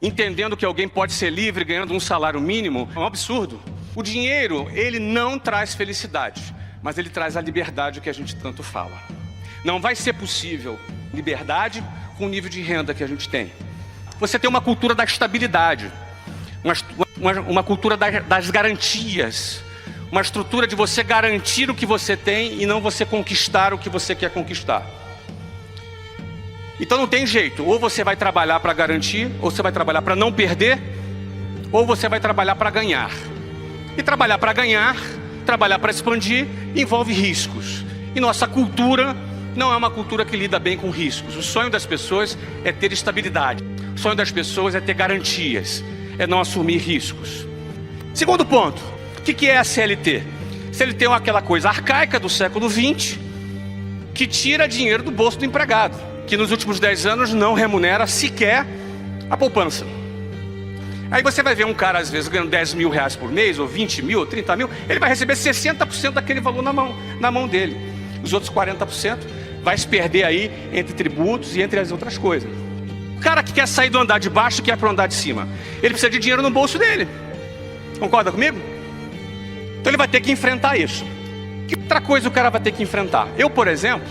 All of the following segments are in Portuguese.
entendendo que alguém pode ser livre ganhando um salário mínimo, é um absurdo. O dinheiro, ele não traz felicidade, mas ele traz a liberdade que a gente tanto fala. Não vai ser possível liberdade com o nível de renda que a gente tem. Você tem uma cultura da estabilidade, uma cultura das garantias, uma estrutura de você garantir o que você tem e não você conquistar o que você quer conquistar. Então não tem jeito, ou você vai trabalhar para garantir, ou você vai trabalhar para não perder, ou você vai trabalhar para ganhar. E trabalhar para ganhar, trabalhar para expandir, envolve riscos. E nossa cultura não é uma cultura que lida bem com riscos. O sonho das pessoas é ter estabilidade. O sonho das pessoas é ter garantias, é não assumir riscos. Segundo ponto, o que é a CLT? CLT é aquela coisa arcaica do século XX que tira dinheiro do bolso do empregado, que nos últimos 10 anos não remunera sequer a poupança. Aí você vai ver um cara, às vezes, ganhando 10 mil reais por mês, ou 20 mil, ou 30 mil, ele vai receber 60% daquele valor na mão dele. Os outros 40% vai se perder aí entre tributos e entre as outras coisas. O cara que quer sair do andar de baixo e quer para o andar de cima, ele precisa de dinheiro no bolso dele. Concorda comigo? Então ele vai ter que enfrentar isso. Que outra coisa o cara vai ter que enfrentar? Eu, por exemplo,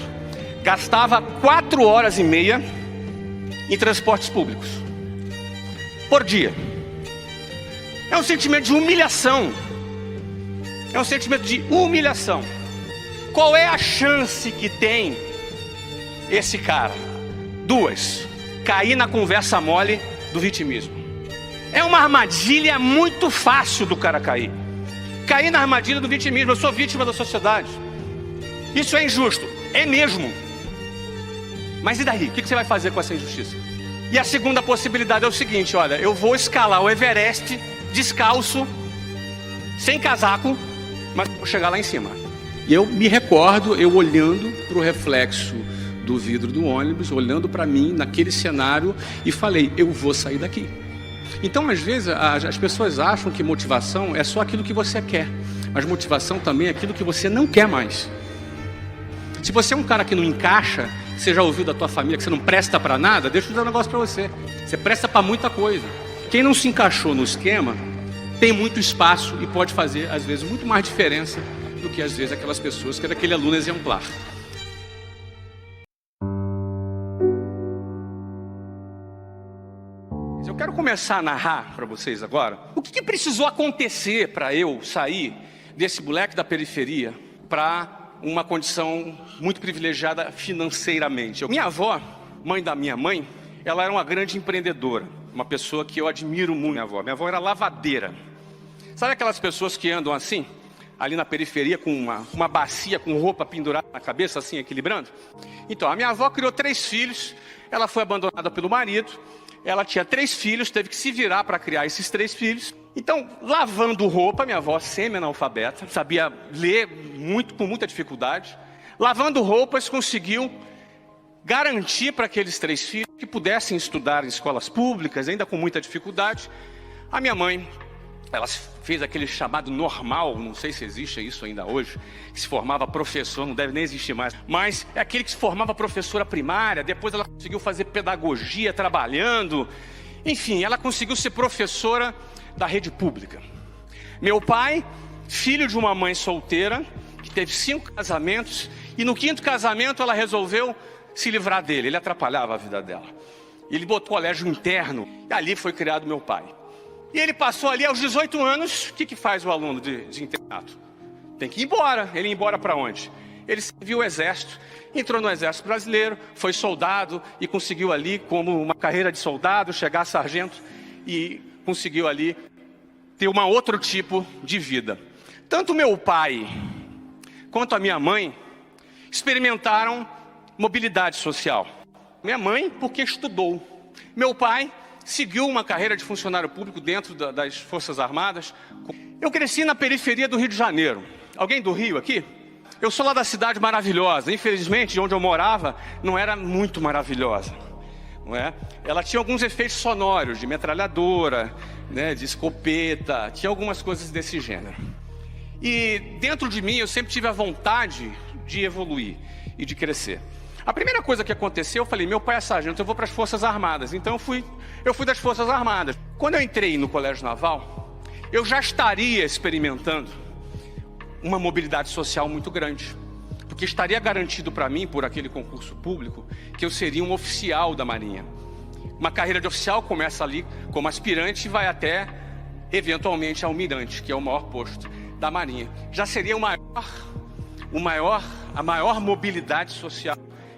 gastava 4h30 em transportes públicos por dia. É um sentimento de humilhação. É um sentimento de humilhação. Qual é a chance que tem esse cara? 2: cair na conversa mole do vitimismo. É uma armadilha muito fácil do cara cair. Cair na armadilha do vitimismo. Eu sou vítima da sociedade. Isso é injusto. É mesmo. Mas e daí? O que você vai fazer com essa injustiça? E a segunda possibilidade é o seguinte: olha, eu vou escalar o Everest descalço, sem casaco, mas vou chegar lá em cima. E eu me recordo, eu olhando para o reflexo do vidro do ônibus, olhando para mim naquele cenário e falei, eu vou sair daqui. Então, às vezes, as pessoas acham que motivação é só aquilo que você quer, mas motivação também é aquilo que você não quer mais. Se você é um cara que não encaixa, você já ouviu da tua família que você não presta para nada, deixa eu dizer um negócio para você. Você presta para muita coisa. Quem não se encaixou no esquema, tem muito espaço e pode fazer, às vezes, muito mais diferença do que, às vezes, aquelas pessoas que era aquele aluno exemplar. Eu quero começar a narrar para vocês agora o que precisou acontecer para eu sair desse moleque da periferia para uma condição muito privilegiada financeiramente. Minha avó, mãe da minha mãe, ela era uma grande empreendedora, uma pessoa que eu admiro muito. Minha avó era lavadeira. Sabe aquelas pessoas que andam assim, ali na periferia, com uma bacia com roupa pendurada na cabeça, assim, equilibrando? Então, a minha avó criou 3 filhos, ela foi abandonada pelo marido, ela tinha 3 filhos, teve que se virar para criar esses 3 filhos. Então, lavando roupa, minha avó semi-analfabeta, sabia ler com muita dificuldade. Lavando roupas, conseguiu garantir para aqueles 3 filhos que pudessem estudar em escolas públicas, ainda com muita dificuldade. A minha mãe, ela fez aquele chamado normal, não sei se existe isso ainda hoje, que se formava professor, não deve nem existir mais, mas é aquele que se formava professora primária, depois ela conseguiu fazer pedagogia trabalhando, enfim, ela conseguiu ser professora da rede pública. Meu pai, filho de uma mãe solteira, que teve 5 casamentos, e no 5º casamento ela resolveu se livrar dele, ele atrapalhava a vida dela. Ele botou colégio interno, e ali foi criado meu pai. E ele passou ali aos 18 anos, o que faz o aluno de internato? Tem que ir embora. Ele ia embora para onde? Ele serviu o exército, entrou no exército brasileiro, foi soldado e conseguiu ali, como uma carreira de soldado, chegar a sargento e conseguiu ali ter um outro tipo de vida. Tanto meu pai quanto a minha mãe experimentaram mobilidade social. Minha mãe, porque estudou. Meu pai seguiu uma carreira de funcionário público dentro das Forças Armadas. Eu cresci na periferia do Rio de Janeiro. Alguém do Rio aqui? Eu sou lá da cidade maravilhosa. Infelizmente, onde eu morava, não era muito maravilhosa. Não é? Ela tinha alguns efeitos sonoros, de metralhadora, né, de escopeta, tinha algumas coisas desse gênero. E dentro de mim, eu sempre tive a vontade de evoluir e de crescer. A primeira coisa que aconteceu, eu falei, meu pai é sargento, eu vou para as Forças Armadas. Então eu fui das Forças Armadas. Quando eu entrei no Colégio Naval, eu já estaria experimentando uma mobilidade social muito grande. Porque estaria garantido para mim, por aquele concurso público, que eu seria um oficial da Marinha. Uma carreira de oficial começa ali como aspirante e vai até, eventualmente, almirante, que é o maior posto da Marinha. Já seria a maior mobilidade social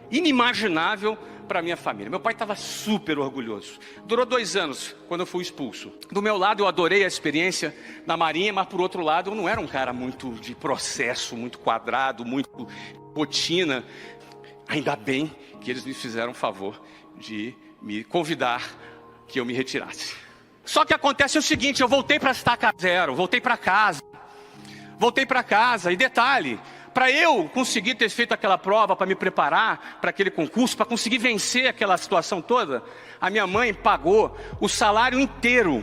inimaginável para minha família. Meu pai estava super orgulhoso. Durou 2 anos, quando eu fui expulso. Do meu lado, eu adorei a experiência na Marinha, mas por outro lado, eu não era um cara muito de processo, muito quadrado, muito rotina. Ainda bem que eles me fizeram o favor de me convidar que eu me retirasse. Só que acontece o seguinte, eu voltei para a estaca zero, voltei para casa, e detalhe, para eu conseguir ter feito aquela prova, para me preparar para aquele concurso, para conseguir vencer aquela situação toda, a minha mãe pagou o salário inteiro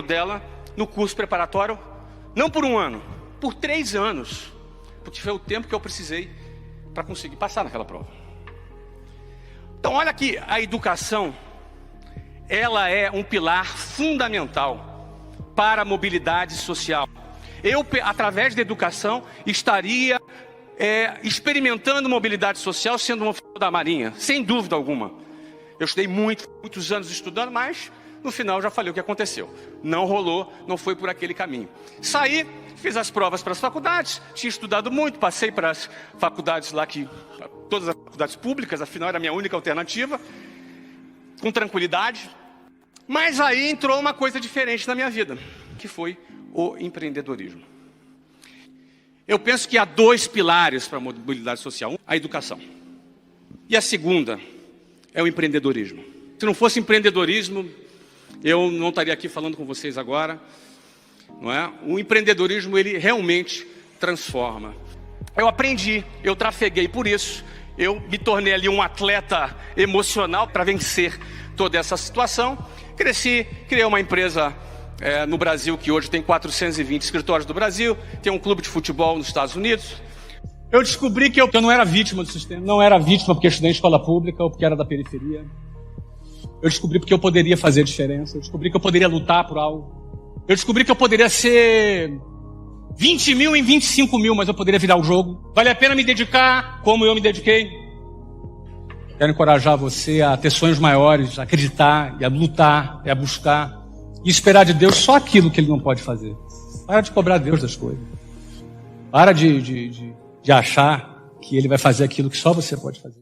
dela no curso preparatório, não por 1 ano, por 3 anos, porque foi o tempo que eu precisei para conseguir passar naquela prova. Então olha que a educação, ela é um pilar fundamental para a mobilidade social. Eu, através da educação, estaria experimentando mobilidade social sendo um oficial da Marinha, sem dúvida alguma. Eu estudei muitos anos estudando, mas no final já falei o que aconteceu. Não rolou, não foi por aquele caminho. Saí, fiz as provas para as faculdades, tinha estudado muito, passei para as faculdades lá, todas as faculdades públicas, afinal era a minha única alternativa, com tranquilidade. Mas aí entrou uma coisa diferente na minha vida, que foi o empreendedorismo. Eu penso que há 2 pilares para a mobilidade social. Um, a educação. E a segunda é o empreendedorismo. Se não fosse empreendedorismo, eu não estaria aqui falando com vocês agora. Não é? O empreendedorismo, ele realmente transforma. Eu aprendi, eu trafeguei por isso. Eu me tornei ali um atleta emocional para vencer toda essa situação. Cresci, criei uma empresa no Brasil, que hoje tem 420 escritórios do Brasil, tem um clube de futebol nos Estados Unidos. Eu descobri que eu não era vítima do sistema, não era vítima porque eu estudei em escola pública ou porque era da periferia. Eu descobri porque eu poderia fazer diferença, eu descobri que eu poderia lutar por algo. Eu descobri que eu poderia ser 20 mil em 25 mil, mas eu poderia virar o jogo. Vale a pena me dedicar como eu me dediquei. Quero encorajar você a ter sonhos maiores, a acreditar, e a lutar, e a buscar. E esperar de Deus só aquilo que Ele não pode fazer. Para de cobrar Deus das coisas. Para de achar que Ele vai fazer aquilo que só você pode fazer.